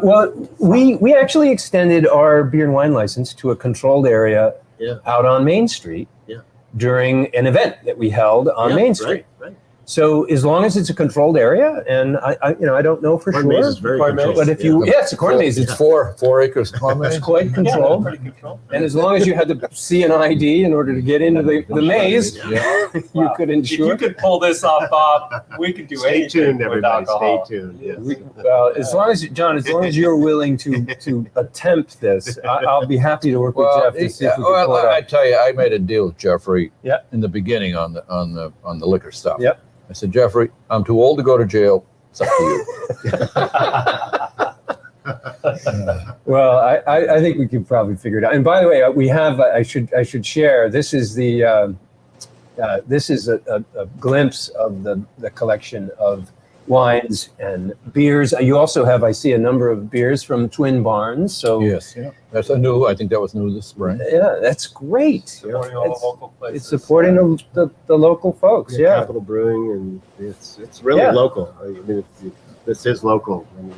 Well, we actually extended our beer and wine license to a controlled area Yeah. out on Main Street Yeah. during an event that we held on Main Street. Right. So as long as it's a controlled area, and I don't know for Corn sure, maze is very Corn maze. controlled. but if you it's a corn maze, It's it's 4 acres corn it's maze. quite controlled. Pretty controlled. And as long as you had to see an ID in order to get into the maze, Yeah. you Wow. could If you ensure. could pull this off, Bob, we could do Stay anything tuned, with everybody. alcohol. Stay tuned. Yes. Well, as long as John, as long as you're willing to attempt this, I'll be happy to work with Well, Jeff to see if we can well, pull it I off. tell you, I made a deal with Jeffrey Yeah. in the beginning on the liquor stuff. Yep. I said, Jeffrey, I'm too old to go to jail. It's up to you. Well, I think we could probably figure it out. And by the way, we have I should share. This is the this is a glimpse of the collection of wines and beers. You also have, I see, a number of beers from Twin Barns. So Yes, yeah. That's a new. I think that was new this spring. yeah, that's great. Supporting all It's- the local places. It's supporting the local folks. Yeah. Capital Brewing, and it's really Yeah. local. I mean, this is local. I mean,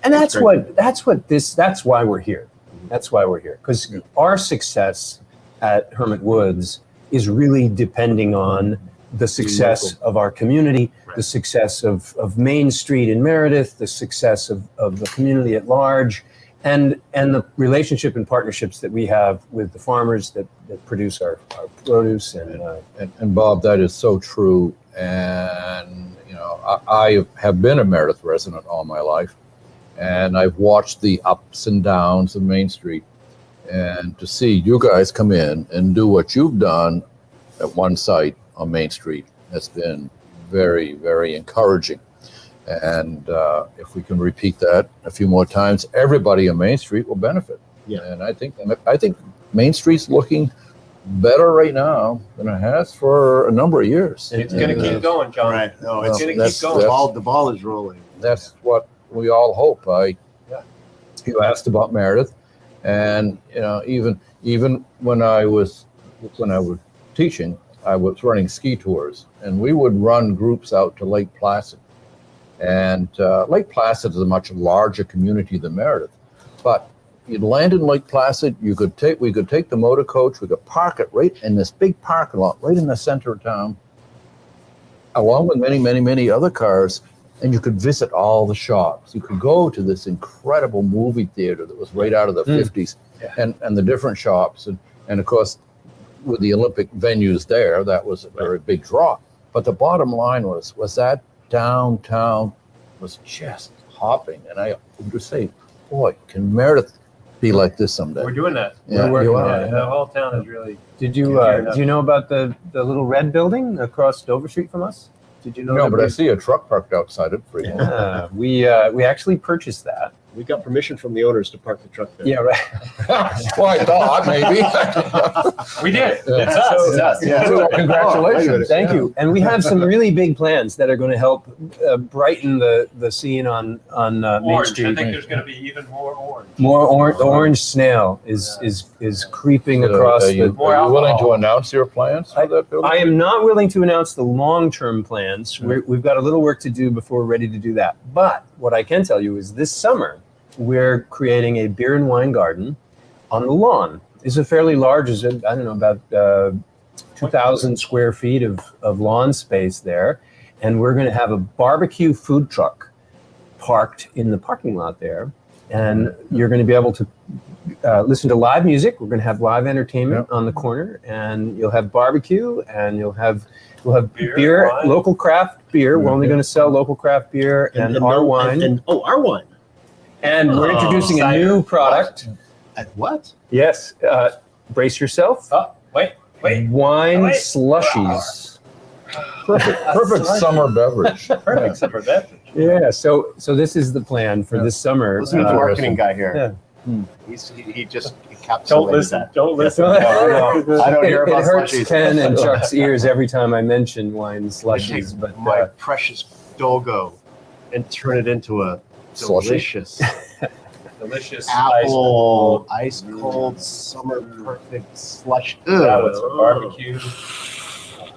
And that's Great. that's why we're here. That's why we're here. Because our success at Hermit Woods is really depending on the success of our community, Right. the success of Main Street in Meredith, the success of the community at large, and the relationship and partnerships that we have with the farmers that produce our produce. And Bob, that is so true. And you know, I have been a Meredith resident all my life, and I've watched the ups and downs of Main Street. And to see you guys come in and do what you've done at one site on Main Street has been very, very encouraging. And if we can repeat that a few more times, everybody on Main Street will benefit. Yeah. And I think Main Street's looking better right now than it has for a number of years. It's going to keep going, John. Right. No, It's it's going to that's- keep going. the ball is rolling. That's what we all hope. Yeah. You asked about Meredith, and you know, even when I was teaching, I was running ski tours, and we would run groups out to Lake Placid. And Lake Placid is a much larger community than Meredith, but you'd land in Lake Placid. We could take the motor coach. We could park it right in this big parking lot, right in the center of town, along with many other cars. And you could visit all the shops. You could go to this incredible movie theater that was right out of the 50s, and the different shops. And of course, with the Olympic venues there, that was a very big draw. But the bottom line was that downtown was just hopping. And I would just say, boy, can Meredith be like this someday? We're doing that. Yeah, We're you working are, Yeah, yeah. the whole town is really. Did you do you know about the little red building across Dover Street from us? Did you know? No, that but we- I see a truck parked outside it for you. Yeah, we actually purchased that. We got permission from the owners to park the truck there. Yeah, right. Well, I thought maybe. We did. Yeah. It's us. It's us. Yeah. So, congratulations. Thank you. And we have some really big plans that are going to help brighten the scene on Main Orange. I Street. think there's going to be even more orange. More orange snail is creeping across Are you, the. More are you willing to alcohol. announce your plans for that building? I am not willing to announce the long-term plans. We've got a little work to do before we're ready to do that. But what I can tell you is this summer, we're creating a beer and wine garden on the lawn. It's a fairly large, I don't know, about 2,000 square feet of lawn space there. And we're going to have a barbecue food truck parked in the parking lot there. And you're going to be able to listen to live music. We're going to have live entertainment on the corner, and you'll have barbecue, and we'll have beer, wine. local craft beer. We're only going to sell local craft beer and our wine. Our wine. And we're introducing a cider. new product. At what? Yes, brace yourself. Oh, wait. Wine Wait. slushies. Perfect summer beverage. Perfect summer beverage. Yeah. So this is the plan for this summer. Listen to the marketing guy here. Yeah. He just encapsulated Don't listen. that. Don't listen. I don't hear It about hurts slushies. Ken and Chuck's ears every time I mention wine I slushies, take but my precious Dolgo and turn it into a Slushy? delicious Delicious apple, ice cold, summer perfect slush. That was Ugh. a barbecue.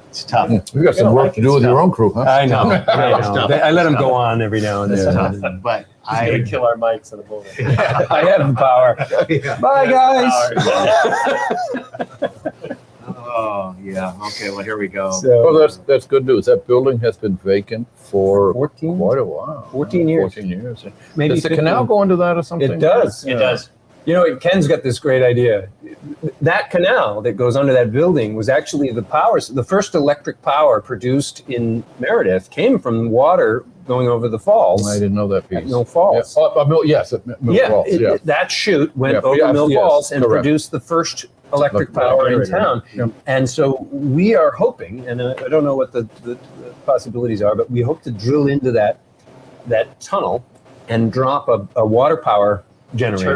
It's tough. You got some work to do with your own crew, huh? I know. Tough. I know. Tough. I let them go on every now and It's then. tough. But He's gonna kill our mics in a moment. I have the power. Yeah. Bye, guys. Oh yeah. Okay. Well, here we go. Oh, that's good news. That building has been vacant for 14? quite a while. 14 years. 14 years. Maybe Does the 15. canal go into that or something? It does. It does. You know, Ken's got this great idea. That canal that goes under that building was actually the first electric power produced in Meredith came from water going over the falls. I didn't know that At piece. Mill Falls. Yeah. Yes, at Mill Falls. Yeah. That chute went Yeah, over yes, Mill yes, Falls and correct. produced the first electric Electric power in generator. town. Yep. And so we are hoping, and I don't know what the possibilities are, but we hope to drill into that tunnel and drop a water power generator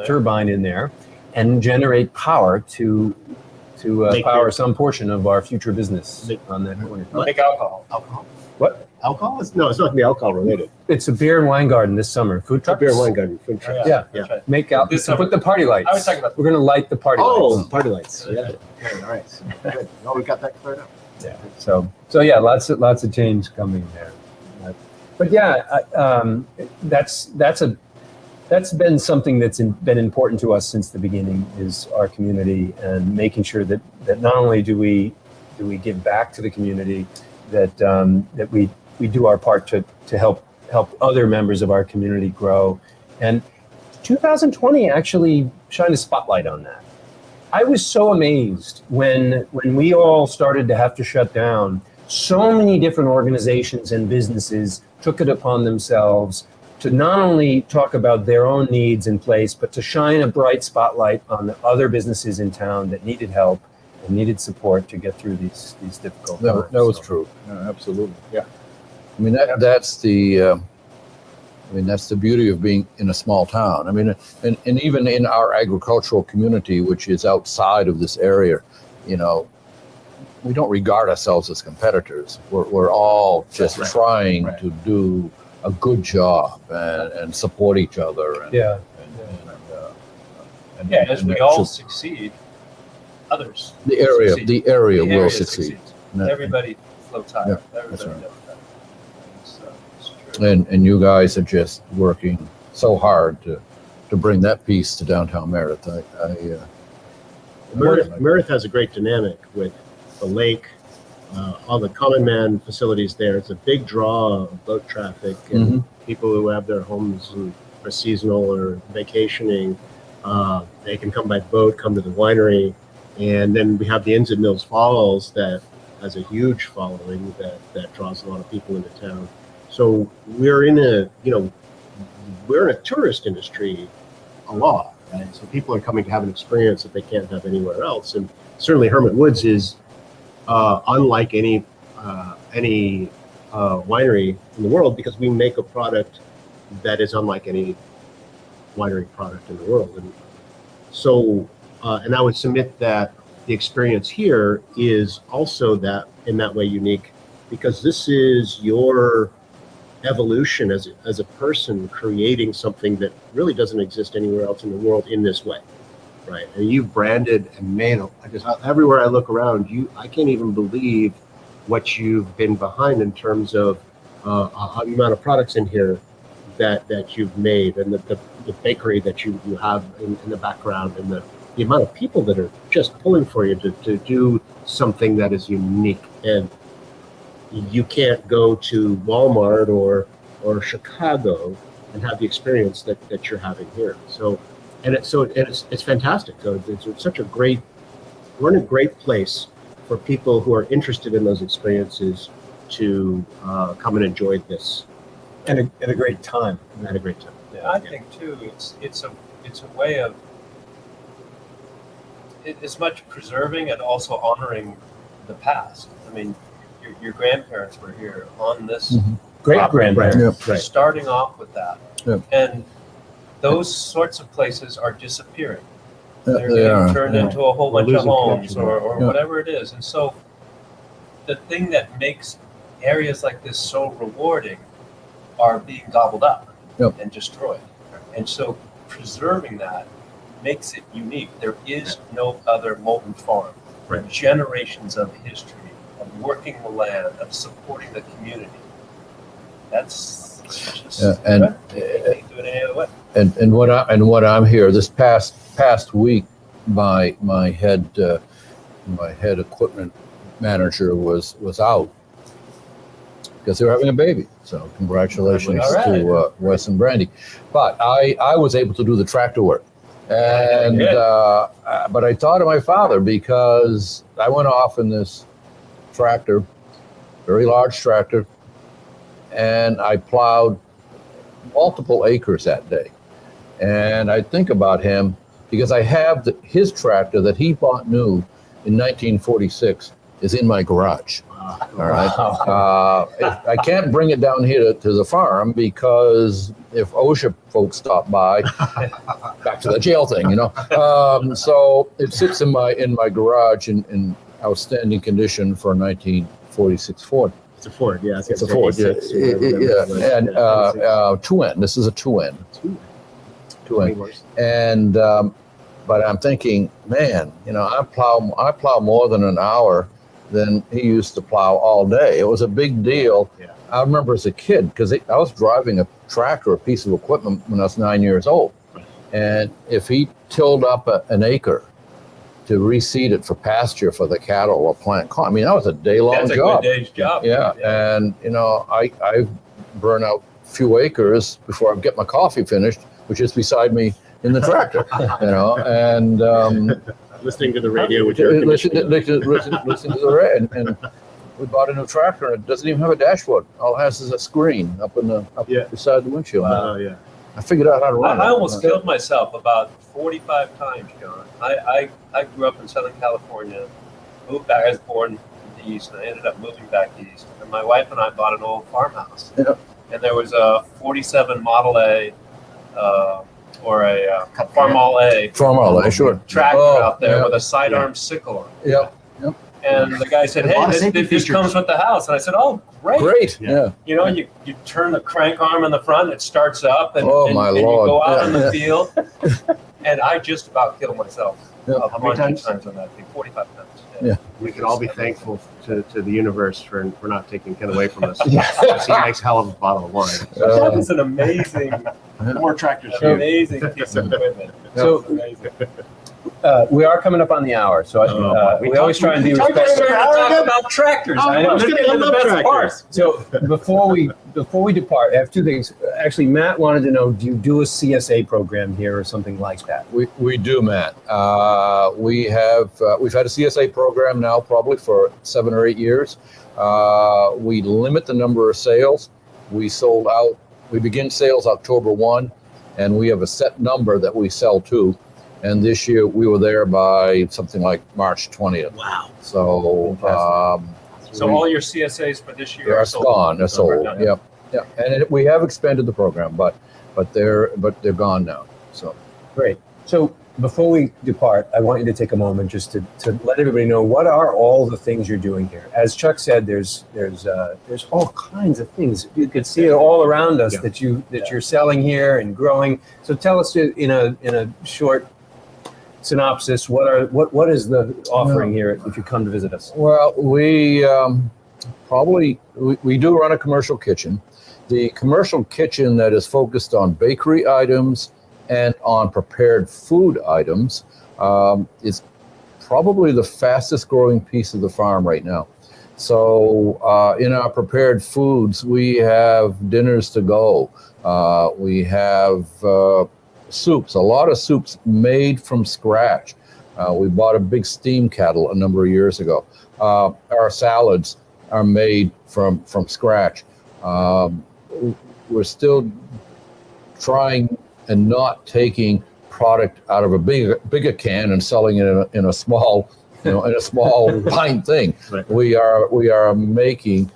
Turbine in there. in there and generate power to Make power beer. some portion of our future business Make- on that corner. Make alcohol. Alcohol? What? Alcohol? No, it's not gonna be alcohol related. It's a beer and wine garden this summer. Food It's a trucks. beer and wine garden, food truck. Yeah. That's right. Make out. This summer. Put the party lights. I was talking about- We're gonna light the party Oh, lights. party lights. Yeah. Okay, all right. Good. Well, we got that cleared up. Yeah. So yeah, lots of change coming there. But yeah, that's been something that's been important to us since the beginning, is our community, and making sure that not only do we give back to the community, that we do our part to help other members of our community grow. And 2020 actually shined a spotlight on that. I was so amazed when we all started to have to shut down. So many different organizations and businesses took it upon themselves to not only talk about their own needs in place, but to shine a bright spotlight on the other businesses in town that needed help and needed support to get through these difficult times. That was true. Yeah, absolutely. Yeah. I mean, that's the beauty of being in a small town. I mean, and even in our agricultural community, which is outside of this area, you know, we don't regard ourselves as competitors. We're all just trying to do a good job and support each other. And, Yeah. As we all succeed, others. The area will area succeed. succeeds. Everybody floats higher. Yeah, Everybody that's right. does that. It's true. And you guys are just working so hard to bring that piece to downtown Meredith. Meredith has a great dynamic with the lake, all the common man facilities there. It's a big draw of boat traffic and people who have their homes and are seasonal or vacationing. They can come by boat, come to the winery, and then we have the Inns at Mills Falls that has a huge following that draws a lot of people into town. So we're in a tourist industry a lot, right? So people are coming to have an experience that they can't have anywhere else. And certainly Hermit Woods is unlike any winery in the world, because we make a product that is unlike any winery product in the world. And so, and I would submit that the experience here is also that in that way unique, because this is your evolution as a person, creating something that really doesn't exist anywhere else in the world in this way, right? And you've branded and made everywhere I look around, I can't even believe what you've been behind in terms of the amount of products in here that you've made, and the bakery that you have in the background, and the amount of people that are just pulling for you to do something that is unique. And you can't go to Walmart or Chicago and have the experience that you're having here. So it's fantastic. So it's such a great, we're in a great place for people who are interested in those experiences to come and enjoy this. And a great time. Had a great time. Yeah, I think too, it's a way of as much preserving and also honoring the past. I mean, your grandparents were here on this great-grandparents. Right. Starting off with that. Yeah. And those sorts of places are disappearing. They're They getting are. turned Yeah. into a whole We're bunch of losing homes connection. or Yeah. whatever it is. And so the thing that makes areas like this so rewarding are being gobbled up Yep. and destroyed. And so preserving that makes it unique. There is no other Moulton Farm. Right. Generations of history, of working the land, of supporting the community. That's just and you can't do it any other way. and what I'm here this past week, my head equipment manager was out because they were having a baby. So congratulations All right. to Wes and Brandy. But I was able to do the tractor work, and but I thought of my father because I went off in this tractor, very large tractor, and I plowed multiple acres that day. And I think about him because I have his tractor that he bought new in 1946 is in my garage. All right. I can't bring it down here to the farm because if OSHA folks stop by, back to the jail thing, you know. So it sits in my garage in outstanding condition for 1946 Ford. It's a Ford, yeah. It's a Ford, yeah. And two-end. This is a two-end. Two-end. And but I'm thinking, man, you know, I plow more than an hour than he used to plow all day. It was a big deal. Yeah. I remember as a kid because I was driving a tractor, a piece of equipment when I was 9 years old, and if he tilled up an acre to reseed it for pasture for the cattle or plant corn, I mean that was a day-long That's a job. good day's job. Yeah, and you know, I burn out a few acres before I get my coffee finished, which is beside me in the tractor. You know, and Listening to the radio with your listen to the radio, and we bought a new tractor, and it doesn't even have a dashboard. All it has is a screen up beside the windshield. Oh, yeah. I figured out how to run it. I almost killed myself about 45 times, John. I grew up in Southern California, moved back. I was born in the East, and I ended up moving back east. And my wife and I bought an old farmhouse. Yeah. And there was a 47 Model A, or a Farm All A. Farm all day, sure. Tractor out there yeah. with a sidearm sickle on it. Yep. And the guy said, A lot of "Hey, safety this features. comes with the house." And I said, "Oh, great!" Great. Yeah. Yeah. You know, you turn the crank arm in the front, it starts up, and, Oh, and, my and you Lord. go out Yeah, in the yeah. field. And I just about killed myself Yeah. a How many bunch of times? times on that thing, 45 times. Yeah. We can all be thankful to the universe for not taking Ken away from us. Yeah. Because he makes hell of a bottle of wine. That was an amazing, More tractors. amazing piece of equipment. So- That was amazing. We are coming up on the hour, so we always try and be We started respectful. to talk about tractors. Oh, I know. I was Let's gonna get to the love best tractors. part. So before we depart, I have two things. Actually, Matt wanted to know: do you do a CSA program here or something like that? We do, Matt. We've had a CSA program now probably for 7 or 8 years. We limit the number of sales. We sold out. We begin sales October 1, and we have a set number that we sell to. And this year we were there by something like March 20th. Wow. So So all your CSAs for this year they're are sold. gone. They're sold. Done. Yep. And we have expanded the program, but they're gone now. So Great. So before we depart, I want you to take a moment just to let everybody know what are all the things you're doing here. As Chuck said, there's all kinds of things. You could see it all around us that you're selling here and growing. So tell us in a short synopsis what is the offering here if you come to visit us? well, we do run a commercial kitchen. The commercial kitchen that is focused on bakery items and on prepared food items is probably the fastest growing piece of the farm right now. So in our prepared foods, we have dinners to go. We have soups, a lot of soups made from scratch. We bought a big steam kettle a number of years ago. Our salads are made from scratch. We're still trying and not taking product out of a bigger can and selling it in a small, in a small pint thing. Right. We are making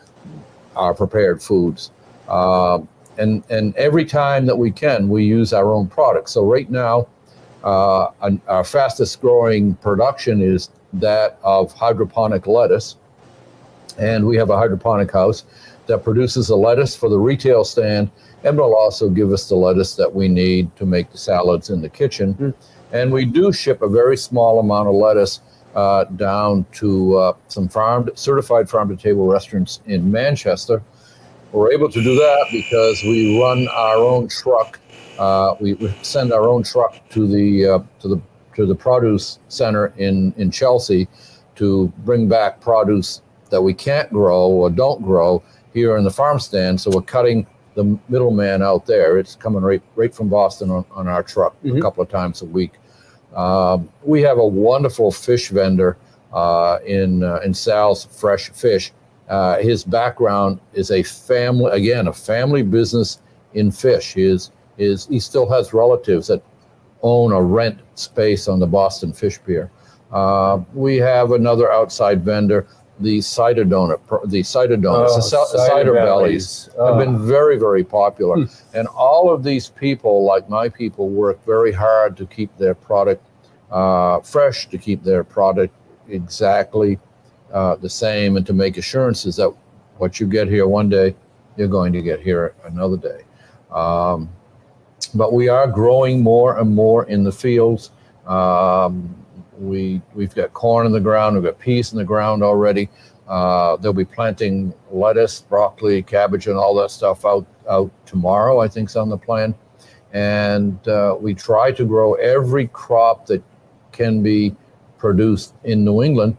our prepared foods And every time that we can, we use our own products. So right now, our fastest growing production is that of hydroponic lettuce. And we have a hydroponic house that produces a lettuce for the retail stand and will also give us the lettuce that we need to make the salads in the kitchen. And we do ship a very small amount of lettuce down to some certified farm-to-table restaurants in Manchester. We're able to do that because we run our own truck. We send our own truck to the produce center in Chelsea to bring back produce that we can't grow or don't grow here in the farm stand. So we're cutting the middleman out there. It's coming right from Boston on our truck a couple of times a week. We have a wonderful fish vendor in Sal's Fresh Fish. His background is a family business in fish. He still has relatives that own or rent space on the Boston Fish Pier. We have another outside vendor, the cider donuts, the cider bellies have been very, very popular. And all of these people, like my people, work very hard to keep their product fresh, to keep their product exactly the same, and to make assurances that what you get here one day, you're going to get here another day. But we are growing more and more in the fields. We've got corn in the ground, we've got peas in the ground already. They'll be planting lettuce, broccoli, cabbage, and all that stuff out tomorrow, I think is on the plan. And we try to grow every crop that can be produced in New England.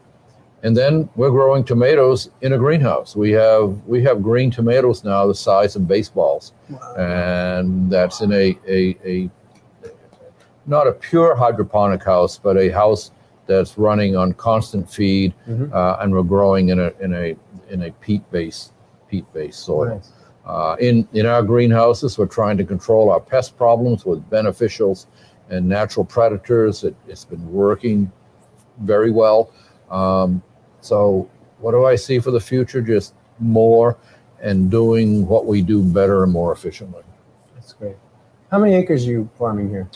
And then we're growing tomatoes in a greenhouse. We have green tomatoes now the size of baseballs. Wow. And that's in a not a pure hydroponic house, but a house that's running on constant feed, and we're growing in a peat-based soil. Nice. In our greenhouses, we're trying to control our pest problems with beneficials and natural predators. It's been working very well. So what do I see for the future? Just more and doing what we do better and more efficiently. That's great. How many acres are you farming here?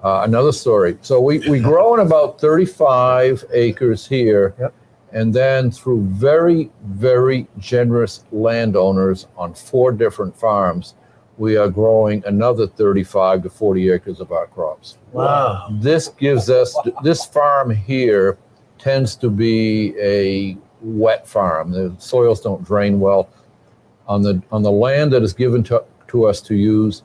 Another story. So we grow in about 35 acres here. Yep. And then through very, very generous landowners on 4 different farms, we are growing another 35 to 40 acres of our crops. Wow. This gives us, this farm here tends to be a wet farm. The soils don't drain well. On the land that is given to us to use,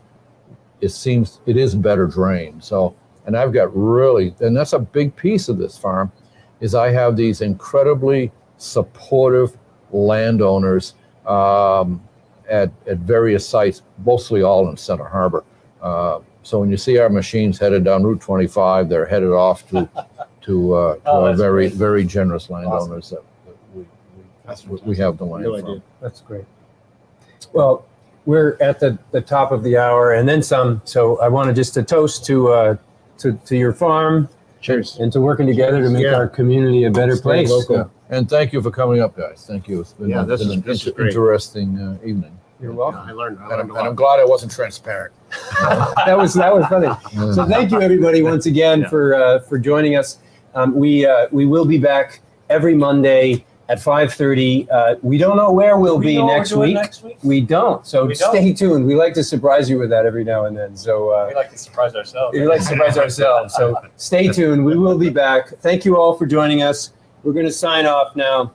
it is better drained. So, and I've got and that's a big piece of this farm, is I have these incredibly supportive landowners at various sites, mostly all in Center Harbor. So when you see our machines headed down Route 25, they're headed off to our very, very generous landowners that we have the land from. That's great. Well, we're at the top of the hour and then some. So I wanted just to toast to your farm. Cheers. And to working together to make our community a better place. Yeah. And thank you for coming up, guys. Thank you. It's been, this is interesting evening. You're welcome. I learned and I'm glad I wasn't transparent. That was funny. So thank you everybody once again for joining us. We will be back every Monday at 5:30. We don't know where we'll be next week. We don't. So stay tuned. We like to surprise you with that every now and then. So we like to surprise ourselves. We like to surprise ourselves. So stay tuned. We will be back. Thank you all for joining us. We're going to sign off now.